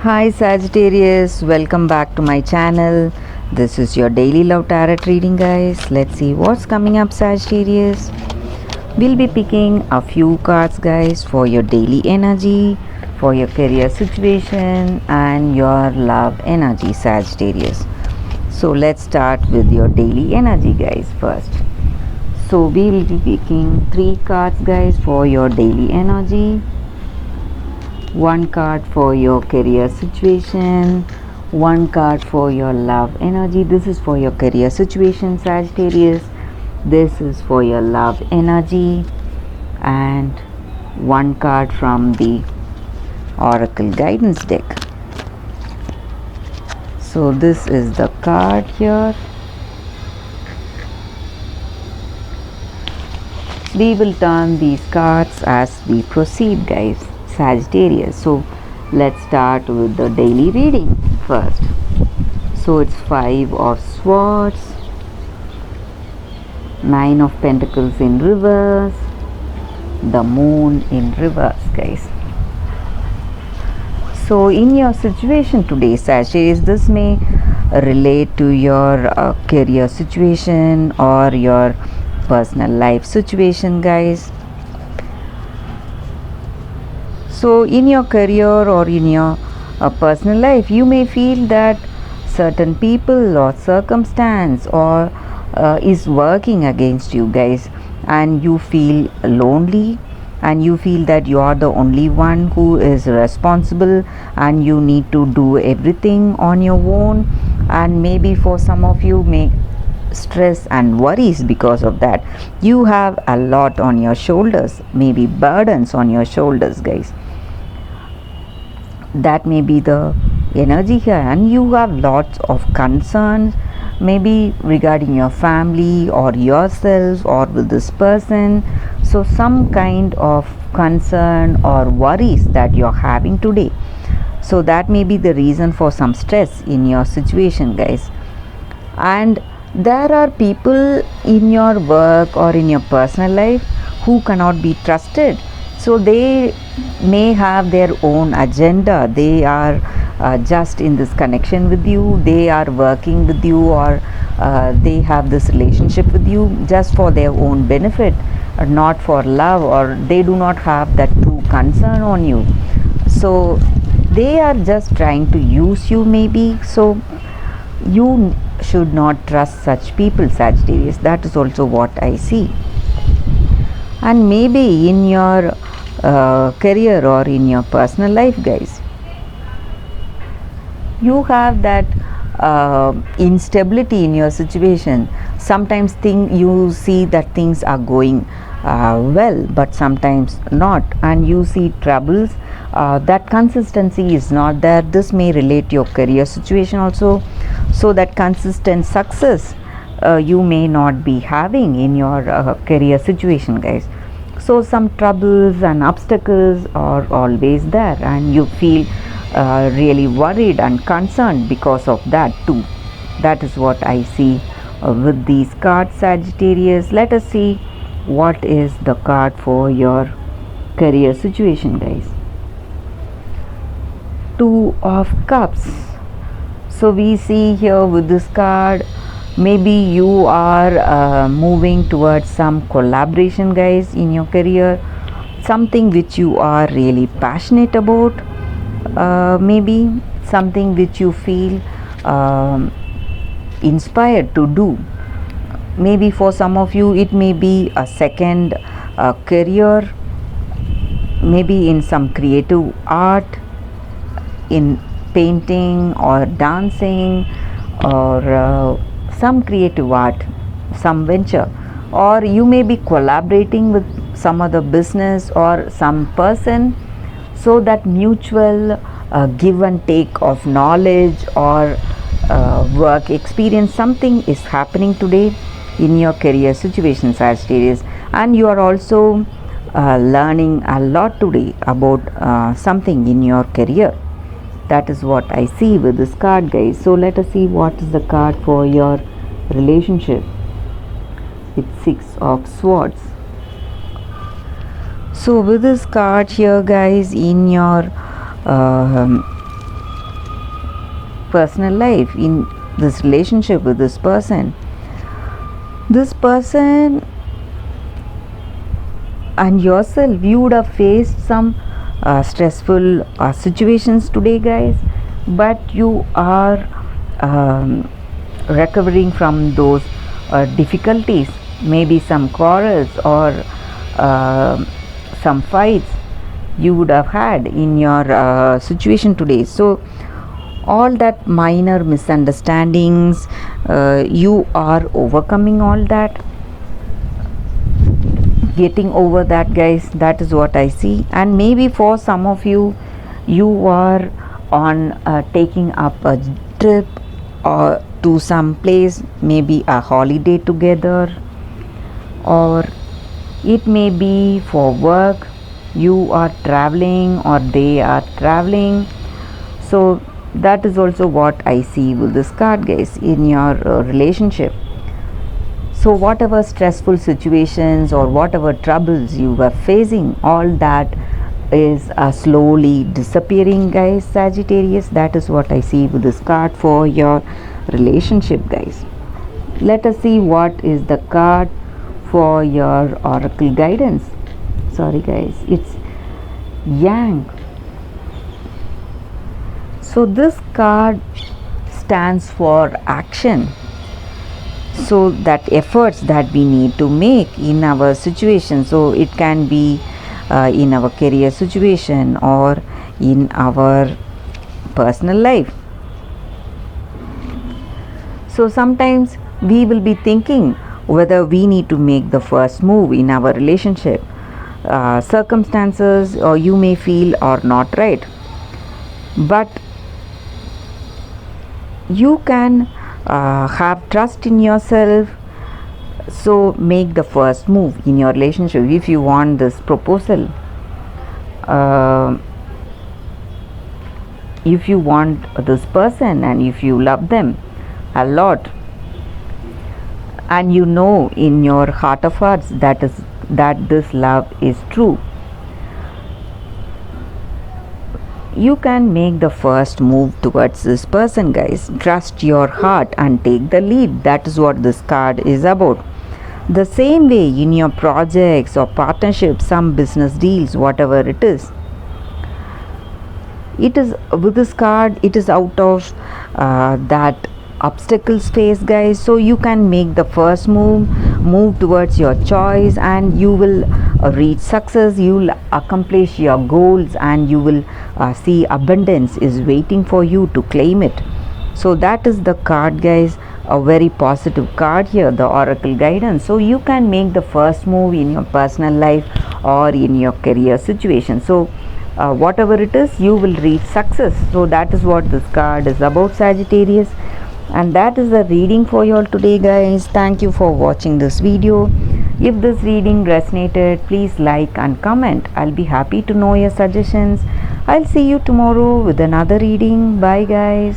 Hi Sagittarius, welcome back to my channel. This is your daily love tarot reading, guys. Let's see what's coming up, Sagittarius. We'll be picking a few cards, guys, for your daily energy, for your career situation, and your love energy, Sagittarius. So let's start with your daily energy, guys, first. So we will be picking 3 cards, guys, for your daily energy. 1 card for your career situation, 1 card for your love energy. This is for your career situation, Sagittarius. This is for your love energy, and 1 card from the Oracle Guidance deck. So this is the card here. We will turn these cards as we proceed, guys. Sagittarius. So let's start with the daily reading first. So it's 5 of Swords, 9 of Pentacles in reverse, the Moon in reverse, guys. So in your situation today, Sagittarius, this may relate to your career situation or your personal life situation, guys. So in your career or in your personal life, you may feel that certain people or circumstance or is working against you, guys, and you feel lonely, and you feel that you are the only one who is responsible and you need to do everything on your own. And maybe for some of you may stress and worries because of that. You have a lot on your shoulders, maybe burdens on your shoulders, guys. That may be the energy here, and you have lots of concerns, maybe regarding your family or yourself or with this person. So some kind of concern or worries that you're having today. So that may be the reason for some stress in your situation, guys. And there are people in your work or in your personal life who cannot be trusted. So they may have their own agenda. They are just in this connection with you. They are working with you, or they have this relationship with you just for their own benefit, not for love, or they do not have that true concern on you. So they are just trying to use you, maybe. So you should not trust such people, Sagittarius. That is also what I see. And maybe in your career or in your personal life, guys, you have that instability in your situation. Sometimes you see that things are going well, but sometimes not, and you see troubles. That consistency is not there. This may relate to your career situation also. So that consistent success you may not be having in your career situation, guys. So some troubles and obstacles are always there, and you feel really worried and concerned because of that too. That is what I see with these cards, Sagittarius. Let us see what is the card for your career situation, guys. 2 of Cups. So we see here with this card, maybe you are moving towards some collaboration, guys, in your career, something which you are really passionate about, maybe something which you feel inspired to do. Maybe for some of you it may be a second career, maybe in some creative art, in painting or dancing, or some creative art, some venture, or you may be collaborating with some other business or some person. So that mutual give and take of knowledge or work experience, something is happening today in your career situation, Sagittarius. And you are also learning a lot today about something in your career. That is what I see with this card, guys. So let us see what is the card for your relationship. It's 6 of Swords. So with this card here, guys, in your personal life, in this relationship with this person. This person and yourself, you would have faced some stressful situations today, guys, but you are recovering from those difficulties, maybe some quarrels or some fights you would have had in your situation today. So all that minor misunderstandings, you are overcoming all that, getting over that, guys. That is what I see. And maybe for some of you, you are on taking up a trip or to some place, maybe a holiday together, or it may be for work. You are traveling or they are traveling. So that is also what I see with this card, guys, in your relationship. So whatever stressful situations or whatever troubles you were facing, all that is slowly disappearing, guys, Sagittarius. That is what I see with this card for your relationship, guys. Let us see what is the card for your oracle guidance. Sorry, guys, it's Yang. So this card stands for action. So that efforts that we need to make in our situation, so it can be in our career situation or in our personal life. So sometimes we will be thinking whether we need to make the first move in our relationship. Circumstances or you may feel are not right, but you can have trust in yourself. So make the first move in your relationship if you want this proposal. If you want this person and if you love them a lot, and you know in your heart of hearts that this love is true, you can make the first move towards this person, guys. Trust your heart and take the lead. That is what this card is about. The same way in your projects or partnerships, some business deals, whatever it is, it is with this card, it is out of that obstacle space, guys. So you can make the first move towards your choice, and you will reach success. You will accomplish your goals, and you will see abundance is waiting for you to claim it. So that is the card, guys, a very positive card here, the oracle guidance. So you can make the first move in your personal life or in your career situation. So whatever it is, you will reach success. So that is what this card is about, Sagittarius. And that is the reading for you all today, guys. Thank you for watching this video. If this reading resonated, please like and comment. I'll be happy to know your suggestions. I'll see you tomorrow with another reading. Bye, guys.